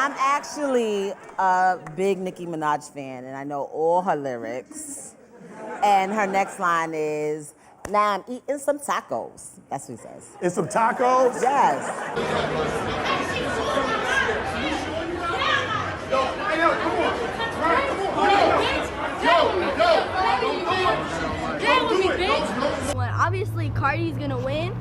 I'm actually a big Nicki Minaj fan, and I know all her lyrics. And her next line is, "Now I'm eating some tacos." That's what he says. It's some tacos? Yes. Well, obviously Cardi's gonna win,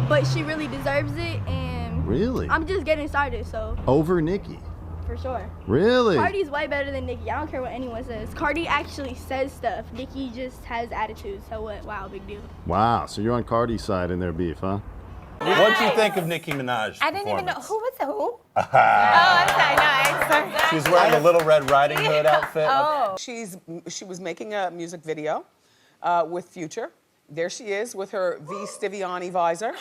but she really deserves it, and Really? I'm just getting started, so Over Nicki? for sure. Really? Cardi's way better than Nicki. I don't care what anyone says. Cardi actually says stuff. Nicki just has attitude. So what? Wow, big deal. Wow, so you're on Cardi's side in their beef, huh? What do you think of Nicki Minaj? I didn't even know who was it. Who? Oh, I'm sorry. No, I'm sorry. She's wearing a Little Red Riding Hood outfit. Oh. She was making a music video with Future. There she is with her V. Stiviani visor.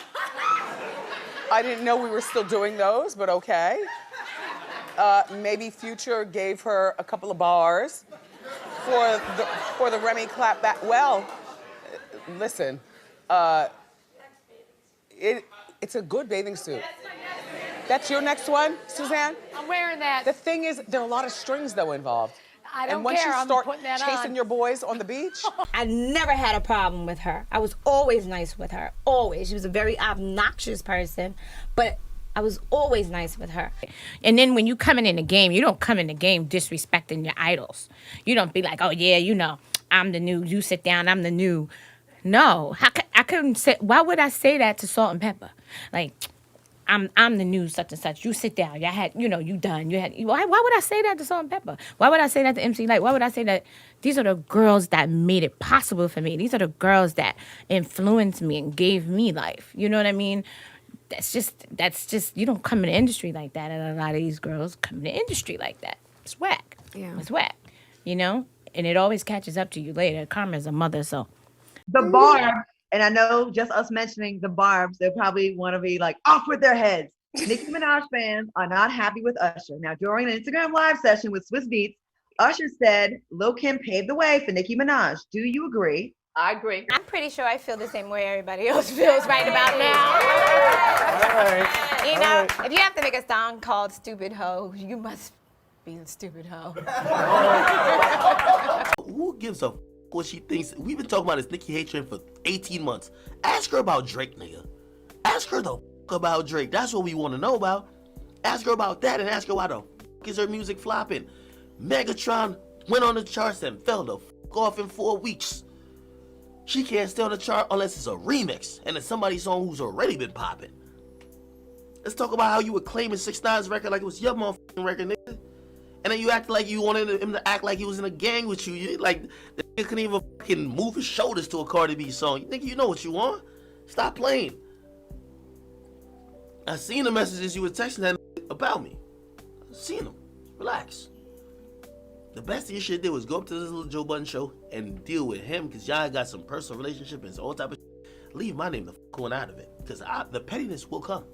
I didn't know we were still doing those, but okay. Maybe Future gave her a couple of bars for the Remy clapback. Well, listen, it's a good bathing suit. That's your next one, Suzanne? I'm wearing that. The thing is, there are a lot of strings though involved. I don't and once care. you I'm start putting that chasing on. your boys on the beach, I never had a problem with her. I was always nice with her. Always. She was a very obnoxious person, but I was always nice with her. And then when you coming in the game, you don't come in the game disrespecting your idols. You don't be like, oh yeah, you know, I'm the new, you sit down, I'm the new. No, I couldn't say, why would I say that to Salt and Pepper? Like, I'm the new such and such. You sit down. You had, you know, you done. You had. Why would I say that to Salt and Pepper? Why would I say that to MC Light? Why would I say that? These are the girls that made it possible for me. These are the girls that influenced me and gave me life. You know what I mean? That's just. You don't come in the industry like that, and a lot of these girls come in the industry like that. It's whack. Yeah. It's whack. You know, and it always catches up to you later. Karma's a mother, so. The Barbz, and I know just us mentioning the Barbz, they'll probably want to be like off with their heads. Nicki Minaj fans are not happy with Usher. Now, during an Instagram live session with Swiss Beats, Usher said Lil Kim paved the way for Nicki Minaj. Do you agree? I agree. I'm pretty sure I feel the same way everybody else feels right about now. You know, if you have to make a song called Stupid Hoe, you must be a stupid hoe. Who gives a what she thinks? We've been talking about this Nicki hate train for 18 months. Ask her about Drake, nigga. Ask her the about Drake. That's what we want to know about. Ask her about that and ask her why the is her music flopping. Megatron went on the charts and fell the off in 4 weeks. She can't stay on the chart unless it's a remix and it's somebody's song who's already been popping. Let's talk about how you were claiming 6ix9ine's record like it was your motherfucking record, nigga. And then you act like you wanted him to act like he was in a gang with you. You like, the nigga couldn't even fucking move his shoulders to a Cardi B song. You think you know what you want? Stop playing. I seen the messages you were texting that about me. I seen them. Relax. The best thing you should do was go up to this little Joe Budden show and deal with him because y'all got some personal relationship and all type of shit. Leave my name the going out of it because the pettiness will come.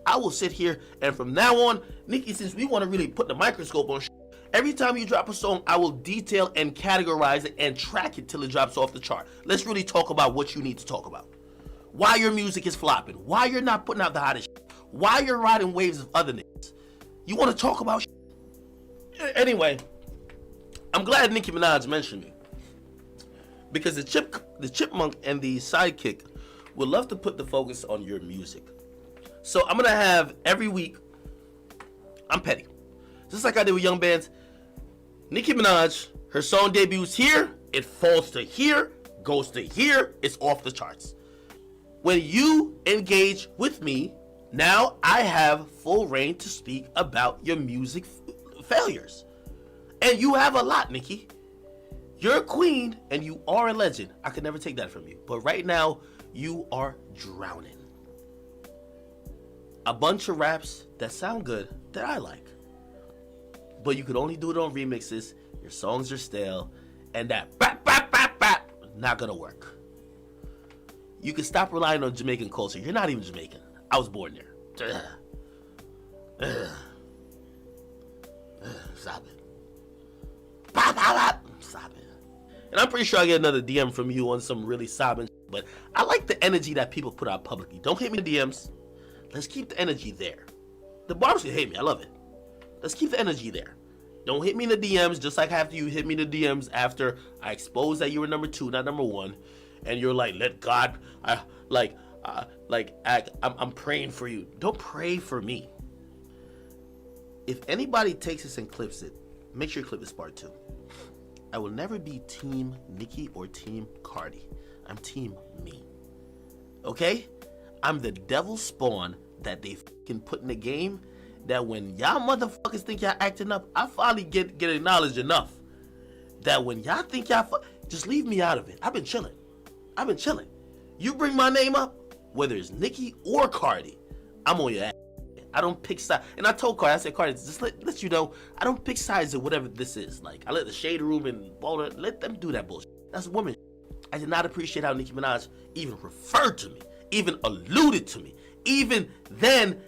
I will sit here and from now on, Nicki, since we want to really put the microscope on shit, every time you drop a song, I will detail and categorize it and track it till it drops off the chart. Let's really talk about what you need to talk about. Why your music is flopping. Why you're not putting out the hottest shit. Why you're riding waves of other niggas. You want to talk about shit? Anyway, I'm glad Nicki Minaj mentioned me. Because the chipmunk and the sidekick would love to put the focus on your music. So I'm going to have every week, I'm petty. Just like I did with Young Bands, Nicki Minaj, her song debuts here, it falls to here, goes to here, it's off the charts. When you engage with me, now I have full reign to speak about your music failures. And you have a lot, Nicki. You're a queen and you are a legend. I could never take that from you. But right now, you are drowning. A bunch of raps that sound good that I like. But you could only do it on remixes, your songs are stale, and that bap, bap, bap, bap, not gonna work. You can stop relying on Jamaican culture. You're not even Jamaican. I was born there. Stop it. Bop, bop, bop. Stop it. And I'm pretty sure I get another DM from you on some really sobbing shit, but I like the energy that people put out publicly. Don't hate me in the DMs. Let's keep the energy there. The Barbz can hate me. I love it. Let's keep the energy there. Don't hit me in the DMs just like after you hit me in the DMs after I exposed that you were number 2, not number 1, and you're like, let God, I'm praying for you. Don't pray for me. If anybody takes this and clips it, make sure you clip this part too. I will never be Team Nicki or Team Cardi. I'm Team me. Okay? I'm the devil spawn that they fucking put in the game, that when y'all motherfuckers think y'all acting up, I finally get acknowledged enough that when y'all think y'all just leave me out of it. I've been chilling. You bring my name up, whether it's Nicki or Cardi, I'm on your ass. I don't pick sides. And I told Cardi, I said, Cardi, just let you know, I don't pick sides of whatever this is. Like, I let the Shade Room and Boulder, let them do that bullshit. That's women. I did not appreciate how Nicki Minaj even referred to me, even alluded to me, even then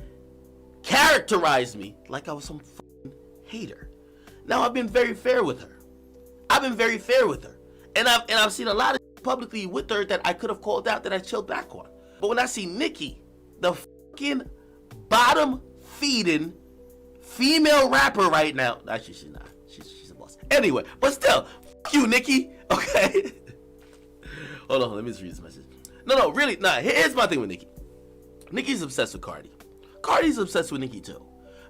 characterized me like I was some fucking hater. Now, I've been very fair with her. And I've seen a lot of publicly with her that I could have called out that I chilled back on. But when I see Nicki, the fucking bottom feeding female rapper right now. Actually, she's not. She's a boss. Anyway, but still, fuck you, Nicki. Okay. Hold on, let me just read this message. No, really, nah. Here's my thing with Nicki. Nicki's obsessed with Cardi. Cardi's obsessed with Nicki too,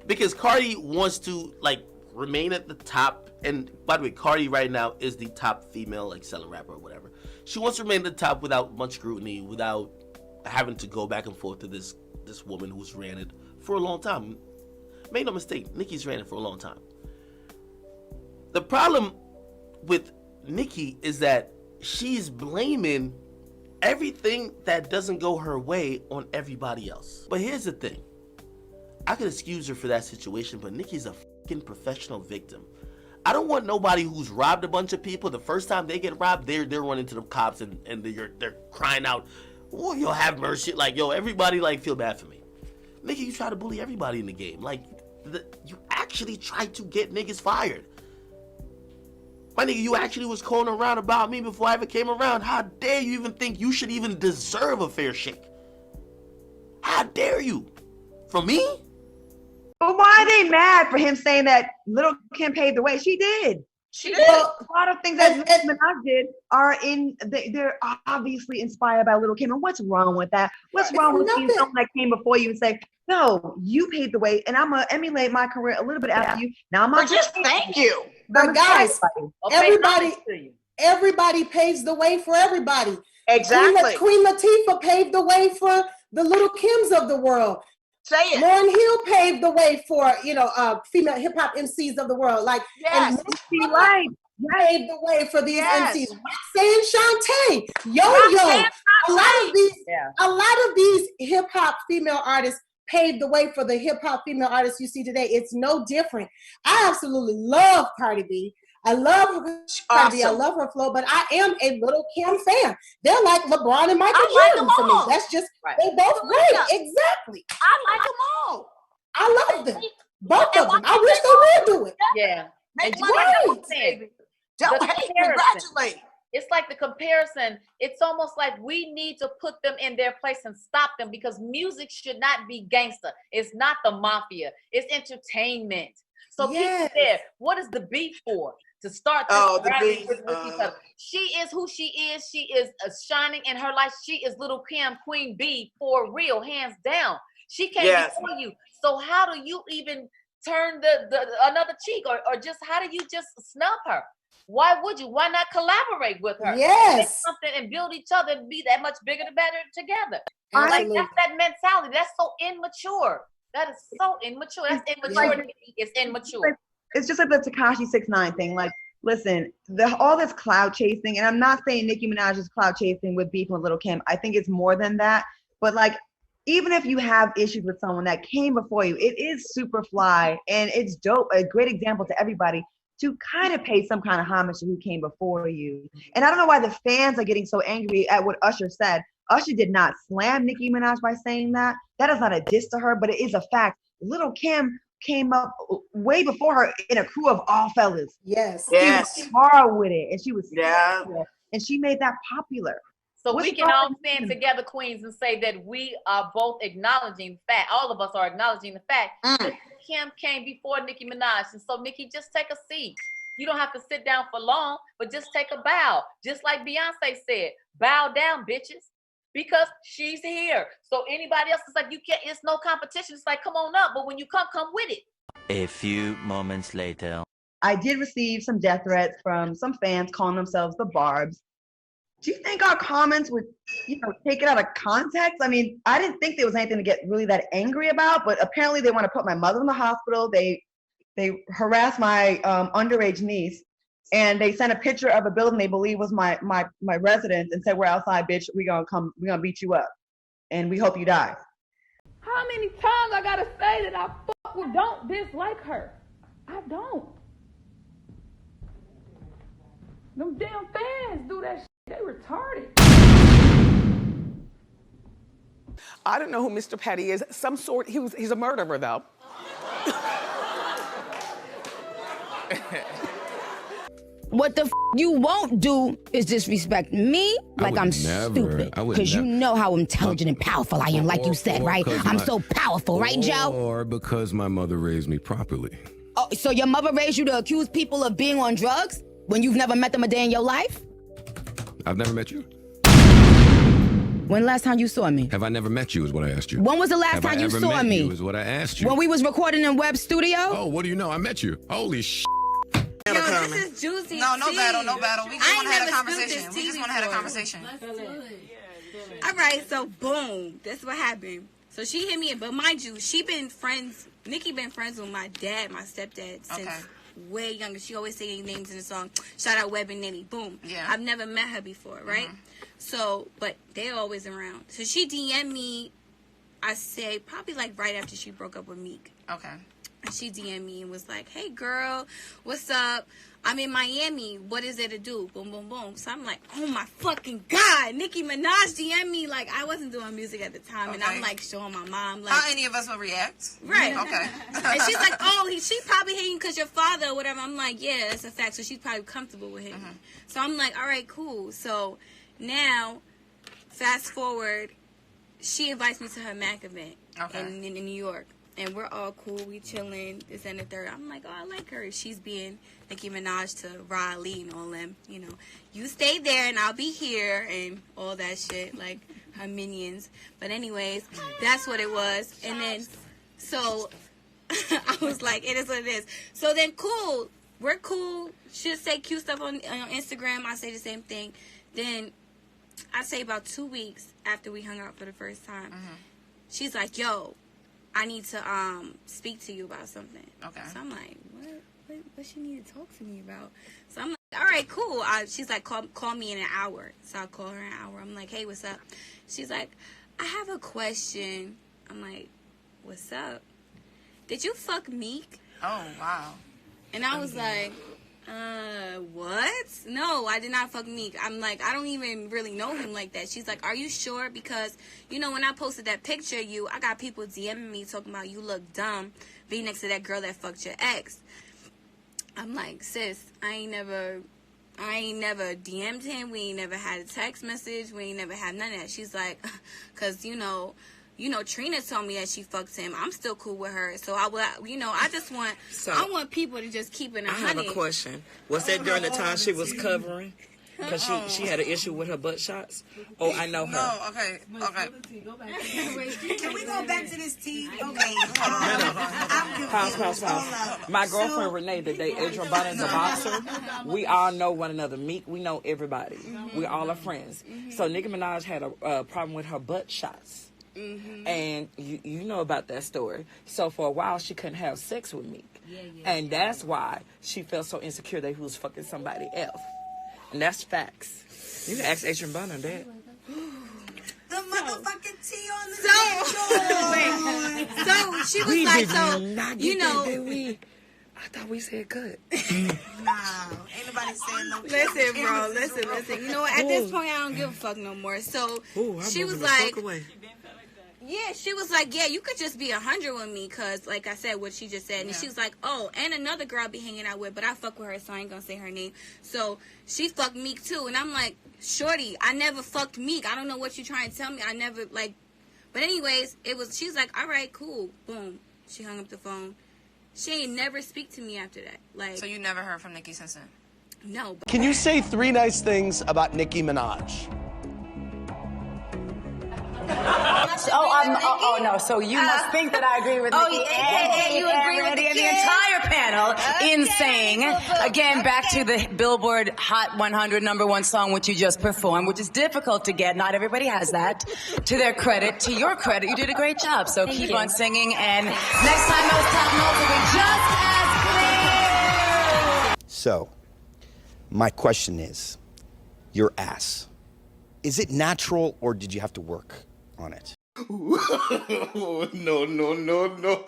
because Cardi wants to like remain at the top. And by the way, Cardi right now is the top female like selling rapper or whatever. She wants to remain at the top without much scrutiny, without having to go back and forth to this woman who's ran it for a long time. Make no mistake, Nicki's ran it for a long time. The problem with Nicki is that she's blaming everything that doesn't go her way on everybody else. But here's the thing. I could excuse her for that situation, but Nicki's a fucking professional victim. I don't want nobody who's robbed a bunch of people, the first time they get robbed, they're running to the cops and they're crying out, oh, yo, have mercy. Like, yo, everybody, like, feel bad for me. Nigga, you try to bully everybody in the game. Like, you actually tried to get niggas fired. My nigga, you actually was calling around about me before I ever came around. How dare you even think you should even deserve a fair shake? How dare you? From me? But why are they mad for him saying that Little Kim paved the way? She did. She did. Well, a lot of things that Nicki Minaj did are they're obviously inspired by Little Kim. And what's wrong with that? What's wrong with seeing someone that came before you and say, no, you paved the way, and I'm gonna emulate my career a little bit after you. Now I'm not just thank you. But guys, everybody paves the way for everybody. Exactly. Queen Latifah paved the way for the Little Kims of the world. Say it. Lauryn Hill paved the way for, female hip hop MCs of the world. Like, yes. And right. Paved the way for these MCs. Roxanne Shante, Yo-Yo. A lot of these hip hop female artists paved the way for the hip hop female artists you see today. It's no different. I absolutely love Cardi B. I love her, Cardi B. I love her flow, but I am a Little Kim fan. They're like LeBron and Michael Jordan for me. That's just, they both great. Exactly. I like them all. I love them. Both of them. I wish they would do it. Yeah. Make money. Don't hate, congratulate. It's like the comparison. It's almost like we need to put them in their place and stop them, because music should not be gangster. It's not the mafia. It's entertainment. So keep it there. What is the beef for? To start this beef with each other. She is who she is. She is shining in her life. She is Little Kim, Queen B, for real, hands down. She came before you. So how do you even turn the another cheek, or just how do you just snub her? Why would you? Why not collaborate with her? Yes. Make something and build each other and be that much bigger and better together. Absolutely. Like, that's that mentality. That's so immature. That is so immature. That's immature. It's immature. It's just like the Tekashi 6ix9ine thing. Like, listen, all this cloud chasing, and I'm not saying Nicki Minaj is cloud chasing with beef with Little Kim. I think it's more than that. But like, even if you have issues with someone that came before you, it is super fly, and it's dope. A great example to everybody to kind of pay some kind of homage to who came before you. And I don't know why the fans are getting so angry at what Usher said. Usher did not slam Nicki Minaj by saying that. That is not a diss to her, but it is a fact. Little Kim came up way before her in a crew of all fellas. Yes. She was hard with it, and she was and she made that popular. So we can all stand together, queens, and say that we are both acknowledging the fact, all of us are acknowledging the fact that Kim came before Nicki Minaj. And so, Nicki, just take a seat. You don't have to sit down for long, but just take a bow. Just like Beyonce said, bow down, bitches. Because she's here. So anybody else is like, you can't, it's no competition. It's like, come on up. But when you come with it. A few moments later. I did receive some death threats from some fans calling themselves the Barbz. Do you think our comments would, take it out of context? I mean, I didn't think there was anything to get really that angry about, but apparently they want to put my mother in the hospital. They harassed my underage niece, and they sent a picture of a building they believe was my residence and said, "We're outside, bitch. We're gonna beat you up, and we hope you die." How many times I gotta say that I don't dislike her? I don't. Them damn fans do that shit. They retarded. I don't know who Mr. Petty is. Some sort, he's a murderer though. What the you won't do is disrespect me like I'm stupid. Because you know how intelligent and powerful I am, like you said, right? I'm so powerful, right, Joe? Or because my mother raised me properly. Oh, so your mother raised you to accuse people of being on drugs when you've never met them a day in your life? I've never met you. When last time you saw me? Have I never met you is what I asked you. When was the last time you saw me? Is what I asked you. When we was recording in Web Studio? Oh, what do you know? I met you. Holy shit. Yo, this is juicy. No battle. We just want to have a conversation. All right, so boom, that's what happened. So she hit me, but mind you, Nicki been friends with my dad, my stepdad, since way younger. She always saying names in the song. Shout out Web and Nitty. Boom. Yeah. I've never met her before, right? So, but they're always around. So she DM'd me, I say, probably like right after she broke up with Meek. Okay. And she DM'd me and was like, hey, girl, what's up? I'm in Miami. What is there to do? Boom, boom, boom. So I'm like, oh, my fucking God. Nicki Minaj DM'd me. Like, I wasn't doing music at the time. And I'm, like, showing my mom. Like, how any of us will react. Right. Okay. And she's like, oh, she probably hating because your father or whatever. I'm like, yeah, that's a fact. So she's probably comfortable with him. So I'm like, all right, cool. So now, fast forward, she invites me to her MAC event in New York. And we're all cool. We chilling. This and the third. I'm like, oh, I like her. She's being Nicki Minaj to Riley and all them. You know, you stay there and I'll be here and all that shit. Like her minions. But anyways, that's what it was. And then, so I was like, it is what it is. So then, cool. We're cool. She'll say cute stuff on Instagram. I say the same thing. Then I say about 2 weeks after we hung out for the first time, she's like, yo, I need to speak to you about something. Okay. So I'm like, what she need to talk to me about? So I'm like, all right, cool. She's like, call me in an hour. So I call her in an hour. I'm like, hey, what's up? She's like, I have a question. I'm like, what's up? Did you fuck Meek? Oh, wow. And I was like, what? No, I did not fuck Meek. I'm like, I don't even really know him like that. She's like, are you sure? Because, you know, when I posted that picture of you, I got people DMing me talking about you look dumb being next to that girl that fucked your ex. I'm like, sis, I ain't never DM'd him. We ain't never had a text message. We ain't never had none of that. She's like, because, you know, Trina told me that she fucked him. I'm still cool with her. So I just want, I want people to just keep it 100. I have a question. Was that during the time she was covering? Because she had an issue with her butt shots? Oh, I know her. No, okay. Can we go back to this tea? Okay. Pause. My girlfriend Renee, that they Adrian Bonnet, the boxer, we all know one another. Meek, we know everybody. We all are friends. So Nicki Minaj had a problem with her butt shots. And you know about that story. So for a while she couldn't have sex with Meek. And that's why she felt so insecure that he was fucking somebody else. And that's facts. You can ask Adrian Bonner that. The motherfucking tea on the table. So she was like, so you know. I thought we said good. Nah, ain't nobody saying no. Listen, bro. Listen. You know what? At this point, I don't give a fuck no more. So she was like, yeah, she was like, yeah, you could just be 100 with me, cause like I said, what she just said, and she was like, oh, and another girl I be hanging out with, but I fuck with her, so I ain't gonna say her name. So she fucked Meek too, and I'm like, shorty, I never fucked Meek. I don't know what you trying to tell me. I never like, but anyways, she's like, all right, cool, boom. She hung up the phone. She ain't never speak to me after that. Like, So you never heard from Nicki since then? no. Can you say 3 nice things about Nicki Minaj? Oh no! So you must think that I agree with Nicki AKA you agree with Randy the and the kid. entire panel in saying, again, back to the Billboard Hot 100 #1 song which you just performed, which is difficult to get. Not everybody has that. To their credit, to your credit, you did a great job. So Thank keep you. on singing, and next time those top notes will be just as clear. So, my question is, your ass, is it natural or did you have to work on it? No, no, no, no.